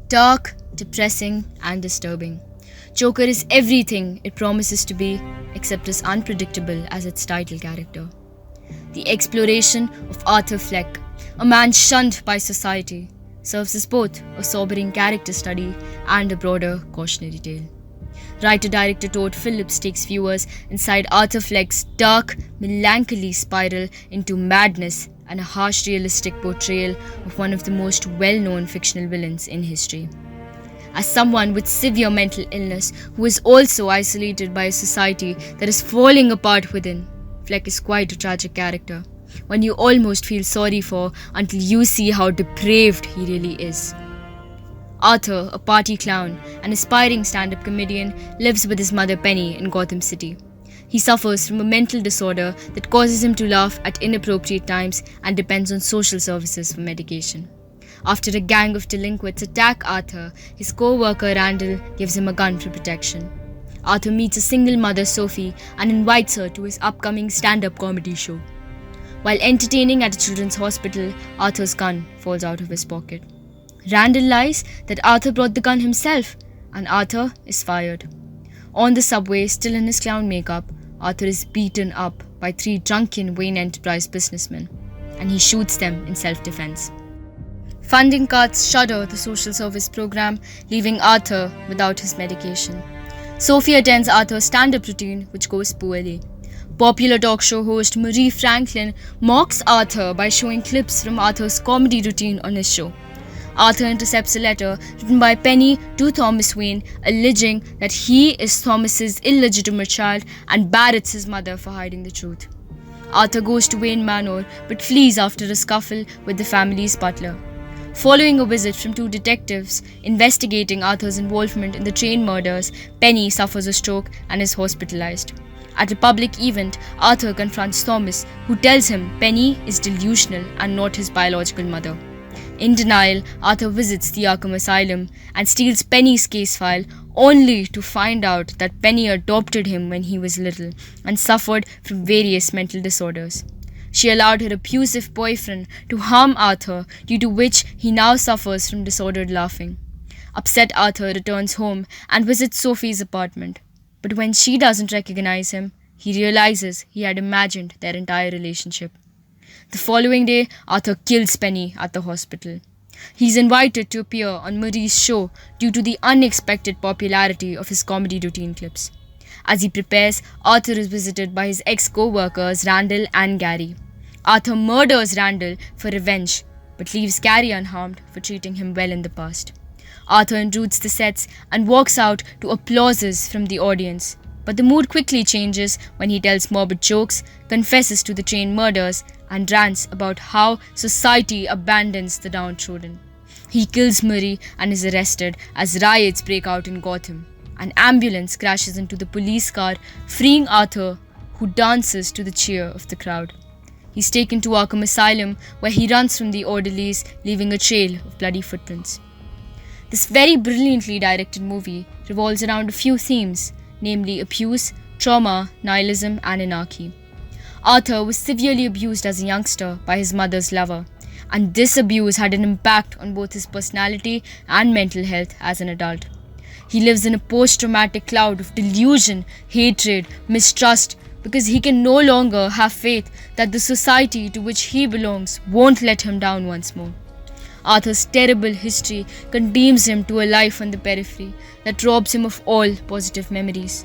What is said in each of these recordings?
Dark, depressing, and disturbing. Joker is everything it promises to be, except as unpredictable as its title character. The exploration of Arthur Fleck, a man shunned by society, serves as both a sobering character study and a broader cautionary tale. Writer-director Todd Phillips takes viewers inside Arthur Fleck's dark, melancholy spiral into madness and a harsh realistic portrayal of one of the most well-known fictional villains in history. As someone with severe mental illness who is also isolated by a society that is falling apart within, Fleck is quite a tragic character, one you almost feel sorry for until you see how depraved he really is. Arthur, a party clown and aspiring stand-up comedian, lives with his mother Penny in Gotham City. He suffers from a mental disorder that causes him to laugh at inappropriate times and depends on social services for medication. After a gang of delinquents attack Arthur, his co-worker Randall gives him a gun for protection. Arthur meets a single mother, Sophie, and invites her to his upcoming stand-up comedy show. While entertaining at a children's hospital, Arthur's gun falls out of his pocket. Randall lies that Arthur brought the gun himself, and Arthur is fired. On the subway, still in his clown makeup, Arthur is beaten up by 3 drunken Wayne Enterprise businessmen, and he shoots them in self-defense. Funding cuts shudder the social service program, leaving Arthur without his medication. Sophie attends Arthur's stand-up routine, which goes poorly. Popular talk show host Marie Franklin mocks Arthur by showing clips from Arthur's comedy routine on his show. Arthur intercepts a letter written by Penny to Thomas Wayne alleging that he is Thomas's illegitimate child and Barrett's his mother for hiding the truth. Arthur goes to Wayne Manor but flees after a scuffle with the family's butler. Following a visit from 2 detectives investigating Arthur's involvement in the train murders, Penny suffers a stroke and is hospitalized. At a public event, Arthur confronts Thomas, who tells him Penny is delusional and not his biological mother. In denial, Arthur visits the Arkham Asylum and steals Penny's case file, only to find out that Penny adopted him when he was little and suffered from various mental disorders. She allowed her abusive boyfriend to harm Arthur, due to which he now suffers from disordered laughing. Upset, Arthur returns home and visits Sophie's apartment. But when she doesn't recognize him, he realizes he had imagined their entire relationship. The following day, Arthur kills Penny at the hospital. He's invited to appear on Marie's show due to the unexpected popularity of his comedy routine clips. As he prepares, Arthur is visited by his ex-co-workers Randall and Gary. Arthur murders Randall for revenge, but leaves Gary unharmed for treating him well in the past. Arthur intrudes the sets and walks out to applauses from the audience. But the mood quickly changes when he tells morbid jokes, confesses to the train murders, and rants about how society abandons the downtrodden. He kills Marie and is arrested as riots break out in Gotham. An ambulance crashes into the police car, freeing Arthur, who dances to the cheer of the crowd. He's taken to Arkham Asylum, where he runs from the orderlies, leaving a trail of bloody footprints. This very brilliantly directed movie revolves around a few themes, namely abuse, trauma, nihilism, and anarchy. Arthur was severely abused as a youngster by his mother's lover, and this abuse had an impact on both his personality and mental health as an adult. He lives in a post-traumatic cloud of delusion, hatred, mistrust, because he can no longer have faith that the society to which he belongs won't let him down once more. Arthur's terrible history condemns him to a life on the periphery that robs him of all positive memories.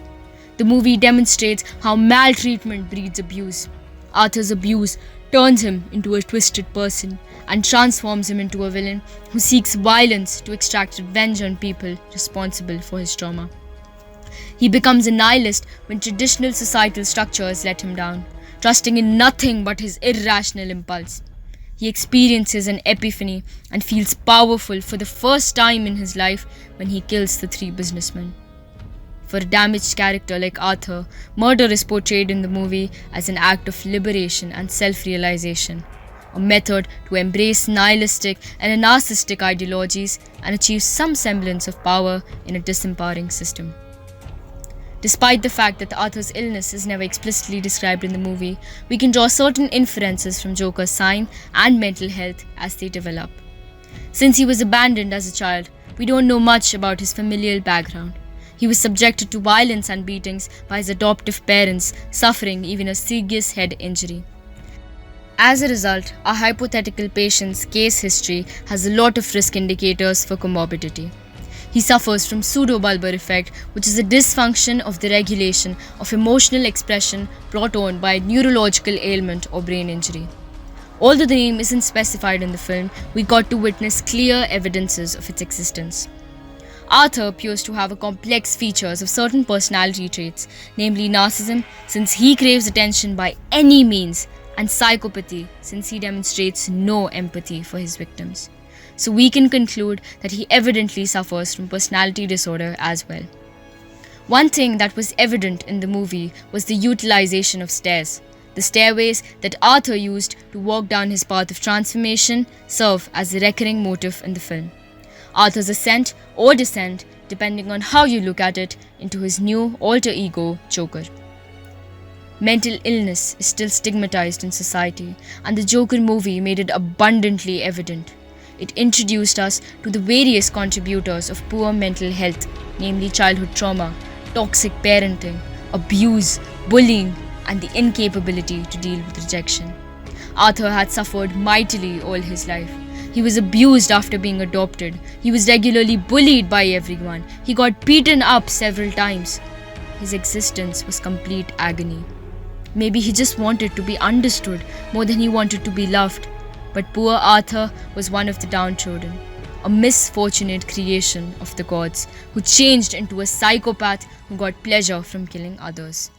The movie demonstrates how maltreatment breeds abuse. Arthur's abuse turns him into a twisted person and transforms him into a villain who seeks violence to extract revenge on people responsible for his trauma. He becomes a nihilist when traditional societal structures let him down, trusting in nothing but his irrational impulse. He experiences an epiphany and feels powerful for the first time in his life when he kills the 3 businessmen. For a damaged character like Arthur, murder is portrayed in the movie as an act of liberation and self-realization, a method to embrace nihilistic and narcissistic ideologies and achieve some semblance of power in a disempowering system. Despite the fact that Arthur's illness is never explicitly described in the movie, we can draw certain inferences from Joker's sign and mental health as they develop. Since he was abandoned as a child, We don't know much about his familial background. He was subjected to violence and beatings by his adoptive parents, suffering even a serious head injury. As a result, our hypothetical patient's case history has a lot of risk indicators for comorbidity. He suffers from pseudobulbar effect, which is a dysfunction of the regulation of emotional expression brought on by a neurological ailment or brain injury. Although the name isn't specified in the film, we got to witness clear evidences of its existence. Arthur appears to have complex features of certain personality traits, namely narcissism, since he craves attention by any means, and psychopathy, since he demonstrates no empathy for his victims. So we can conclude that he evidently suffers from personality disorder as well. One thing that was evident in the movie was the utilization of stairs. The stairways that Arthur used to walk down his path of transformation serve as a recurring motif in the film. Arthur's ascent or descent, depending on how you look at it, into his new alter ego, Joker. Mental illness is still stigmatized in society, and the Joker movie made it abundantly evident. It introduced us to the various contributors of poor mental health, namely childhood trauma, toxic parenting, abuse, bullying, and the incapability to deal with rejection. Arthur had suffered mightily all his life. He was abused after being adopted. He was regularly bullied by everyone. He got beaten up several times. His existence was complete agony. Maybe he just wanted to be understood more than he wanted to be loved. But poor Arthur was one of the downtrodden, a misfortunate creation of the gods who changed into a psychopath who got pleasure from killing others.